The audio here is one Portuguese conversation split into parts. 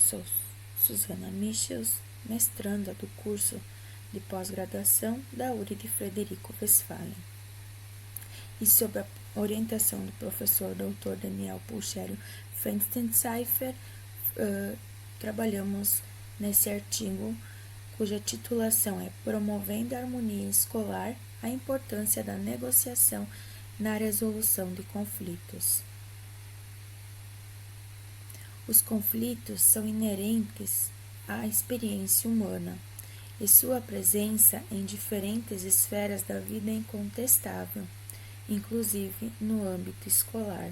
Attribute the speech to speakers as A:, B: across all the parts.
A: sou Susana Michels, mestranda do curso de pós-graduação da URI de Frederico Westphalen. E sob a orientação do professor Dr. Daniel Pulcherio Fenstenzheifer, trabalhamos nesse artigo cuja titulação é Promovendo a Harmonia Escolar, a importância da negociação na resolução de conflitos. Os conflitos são inerentes à experiência humana e sua presença em diferentes esferas da vida é incontestável, inclusive no âmbito escolar.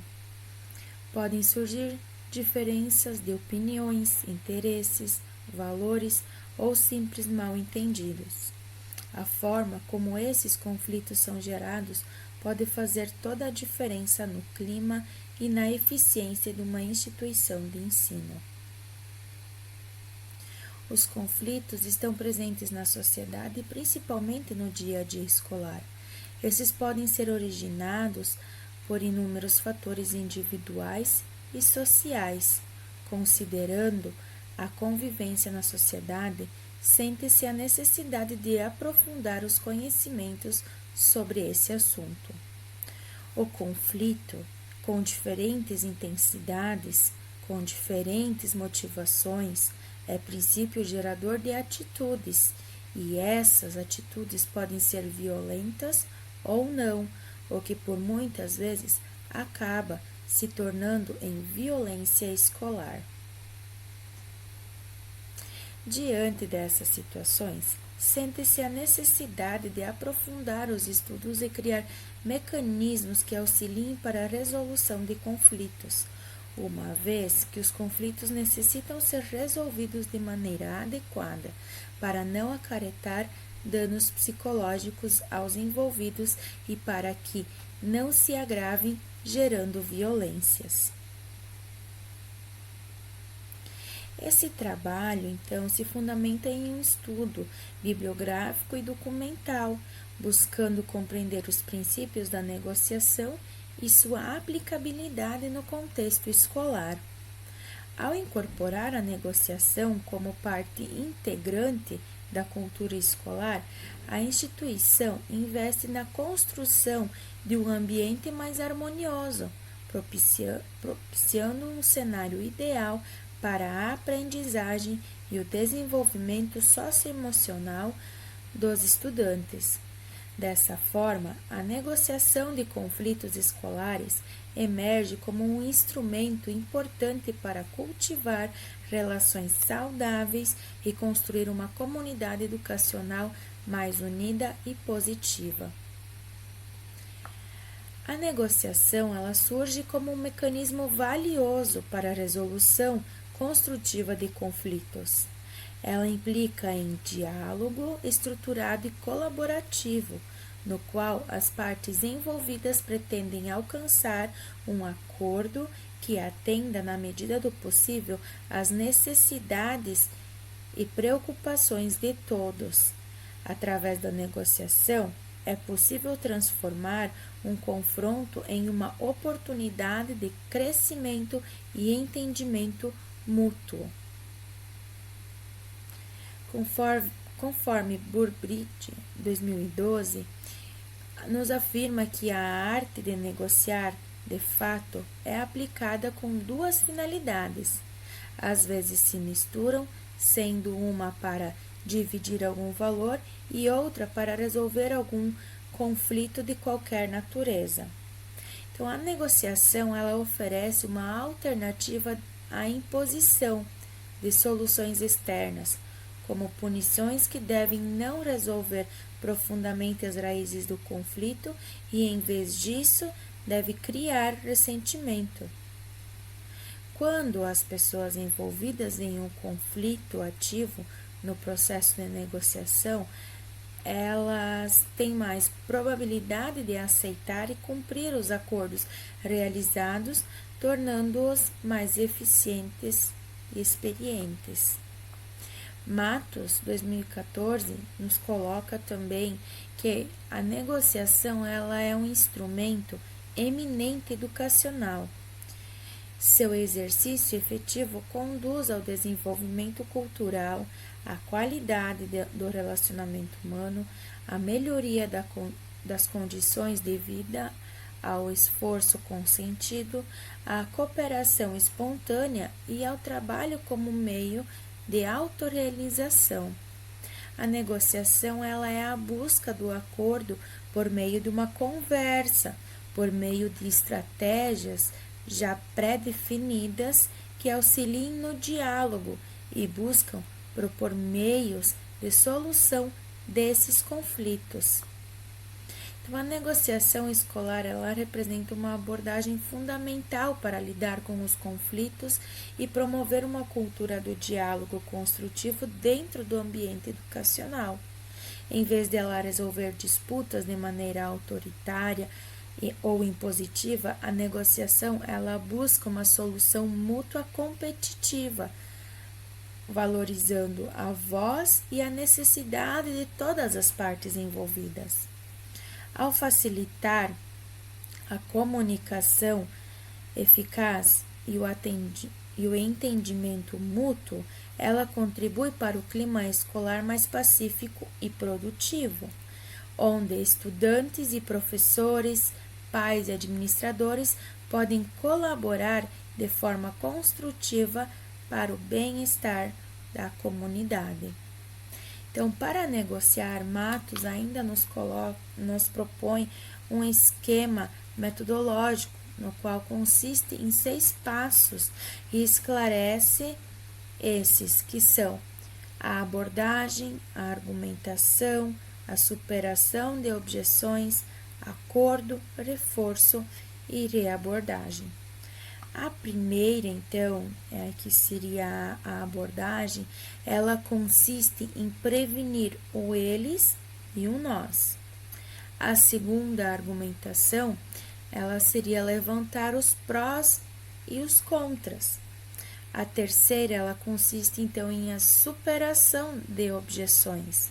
A: Podem surgir diferenças de opiniões, interesses, valores ou simples mal-entendidos. A forma como esses conflitos são gerados pode fazer toda a diferença no clima e na eficiência de uma instituição de ensino. Os conflitos estão presentes na sociedade, principalmente no dia a dia escolar. Esses podem ser originados por inúmeros fatores individuais e sociais. Considerando a convivência na sociedade, sente-se a necessidade de aprofundar os conhecimentos sobre esse assunto. O conflito, com diferentes intensidades, com diferentes motivações, é princípio gerador de atitudes, e essas atitudes podem ser violentas ou não, o que por muitas vezes acaba se tornando em violência escolar. Diante dessas situações, sente-se a necessidade de aprofundar os estudos e criar mecanismos que auxiliem para a resolução de conflitos, uma vez que os conflitos necessitam ser resolvidos de maneira adequada para não acarretar danos psicológicos aos envolvidos e para que não se agravem, gerando violências. Esse trabalho, então, se fundamenta em um estudo bibliográfico e documental, buscando compreender os princípios da negociação e sua aplicabilidade no contexto escolar. Ao incorporar a negociação como parte integrante da cultura escolar, a instituição investe na construção de um ambiente mais harmonioso, propiciando um cenário ideal para a aprendizagem e o desenvolvimento socioemocional dos estudantes. Dessa forma, a negociação de conflitos escolares emerge como um instrumento importante para cultivar relações saudáveis e construir uma comunidade educacional mais unida e positiva. A negociação ela surge como um mecanismo valioso para a resolução construtiva de conflitos. Ela implica em diálogo estruturado e colaborativo, no qual as partes envolvidas pretendem alcançar um acordo que atenda, na medida do possível, às necessidades e preocupações de todos. Através da negociação, é possível transformar um confronto em uma oportunidade de crescimento e entendimento mútuo. Conforme Burbridge, 2012, nos afirma que a arte de negociar, de fato, é aplicada com duas finalidades. Às vezes se misturam, sendo uma para dividir algum valor e outra para resolver algum conflito de qualquer natureza. Então, a negociação ela oferece uma alternativa à imposição de soluções externas, como punições que devem não resolver profundamente as raízes do conflito e, em vez disso, deve criar ressentimento. Quando as pessoas envolvidas em um conflito ativo no processo de negociação, elas têm mais probabilidade de aceitar e cumprir os acordos realizados, tornando-os mais eficientes e experientes. Matos, 2014, nos coloca também que a negociação ela é um instrumento eminente educacional. Seu exercício efetivo conduz ao desenvolvimento cultural, à qualidade do relacionamento humano, à melhoria das condições de vida, ao esforço consentido, à cooperação espontânea e ao trabalho como meio de autorrealização. A negociação ela é a busca do acordo por meio de uma conversa, por meio de estratégias já pré-definidas que auxiliem no diálogo e buscam propor meios de solução desses conflitos. Então, a negociação escolar ela representa uma abordagem fundamental para lidar com os conflitos e promover uma cultura do diálogo construtivo dentro do ambiente educacional. Em vez de ela resolver disputas de maneira autoritária ou impositiva, a negociação ela busca uma solução mútua competitiva, valorizando a voz e a necessidade de todas as partes envolvidas. Ao facilitar a comunicação eficaz e o entendimento mútuo, ela contribui para o clima escolar mais pacífico e produtivo, onde estudantes e professores, pais e administradores podem colaborar de forma construtiva para o bem-estar da comunidade. Então, para negociar, Matos ainda nos propõe um esquema metodológico, no qual consiste em 6 passos e esclarece esses que são a abordagem, a argumentação, a superação de objeções, acordo, reforço e reabordagem. A primeira, então, que seria a abordagem, ela consiste em prevenir o eles e o nós. A segunda argumentação, ela seria levantar os prós e os contras. A terceira, ela consiste, então, em a superação de objeções.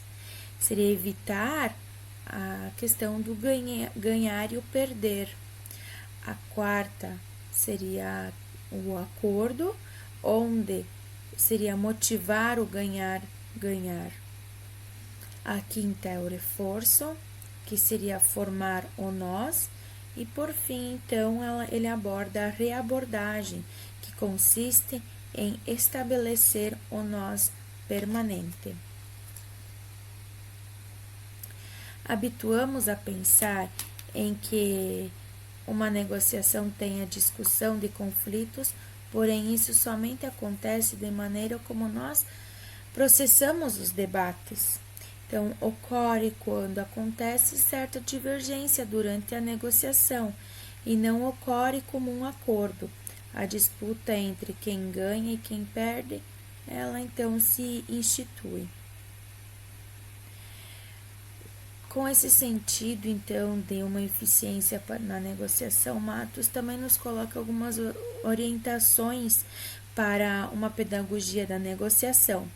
A: Seria evitar a questão do ganhar e o perder. A quarta seria o acordo, onde seria motivar o ganhar. A quinta é o reforço, que seria formar o nós. E por fim, então, ele aborda a reabordagem, que consiste em estabelecer o nós permanente. Habituamos a pensar em que uma negociação tem a discussão de conflitos, porém isso somente acontece de maneira como nós processamos os debates. Então, ocorre quando acontece certa divergência durante a negociação e não ocorre como um acordo. A disputa entre quem ganha e quem perde, ela então se institui. Com esse sentido, então, de uma eficiência na negociação, Matos também nos coloca algumas orientações para uma pedagogia da negociação.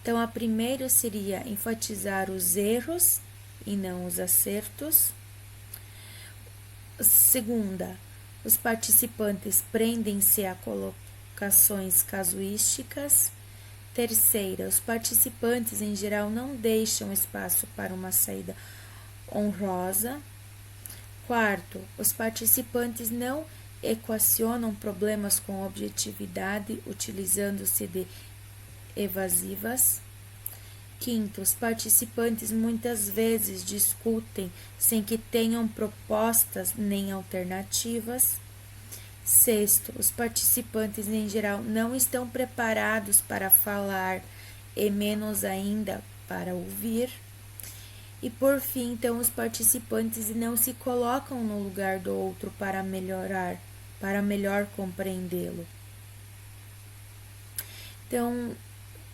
A: Então, a primeira seria enfatizar os erros e não os acertos. Segunda, os participantes prendem-se a colocações casuísticas. Terceira, os participantes em geral não deixam espaço para uma saída honrosa. Quarto, os participantes não equacionam problemas com objetividade, utilizando-se de evasivas. Quinto, os participantes muitas vezes discutem sem que tenham propostas nem alternativas. Sexto, os participantes em geral não estão preparados para falar e menos ainda para ouvir. E por fim, então, os participantes não se colocam no lugar do outro para melhor compreendê-lo. Então,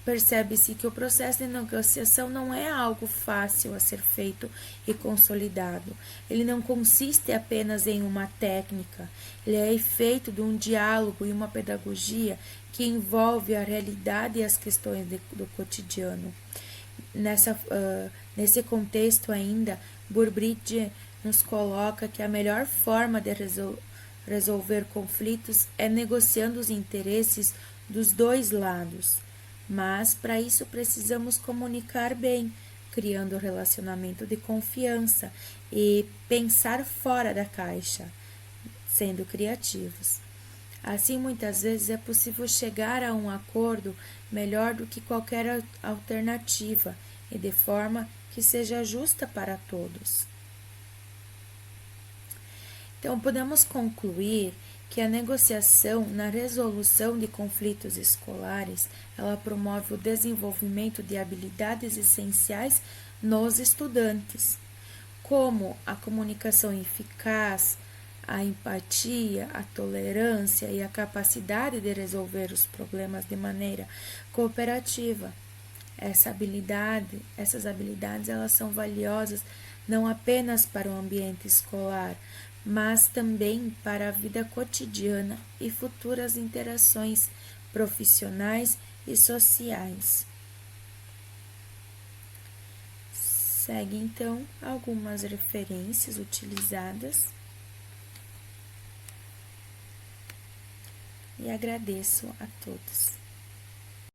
A: percebe-se que o processo de negociação não é algo fácil a ser feito e consolidado. Ele não consiste apenas em uma técnica, ele é feito de um diálogo e uma pedagogia que envolve a realidade e as questões do cotidiano. Nesse contexto ainda, Burbridge nos coloca que a melhor forma de Resolver conflitos é negociando os interesses dos dois lados, mas para isso precisamos comunicar bem, criando relacionamento de confiança e pensar fora da caixa, sendo criativos. Assim, muitas vezes é possível chegar a um acordo melhor do que qualquer alternativa e de forma que seja justa para todos. Então, podemos concluir que a negociação na resolução de conflitos escolares, ela promove o desenvolvimento de habilidades essenciais nos estudantes, como a comunicação eficaz, a empatia, a tolerância e a capacidade de resolver os problemas de maneira cooperativa. Essas habilidades, elas são valiosas não apenas para o ambiente escolar, mas também para a vida cotidiana e futuras interações profissionais e sociais. Segue então algumas referências utilizadas e agradeço a todos.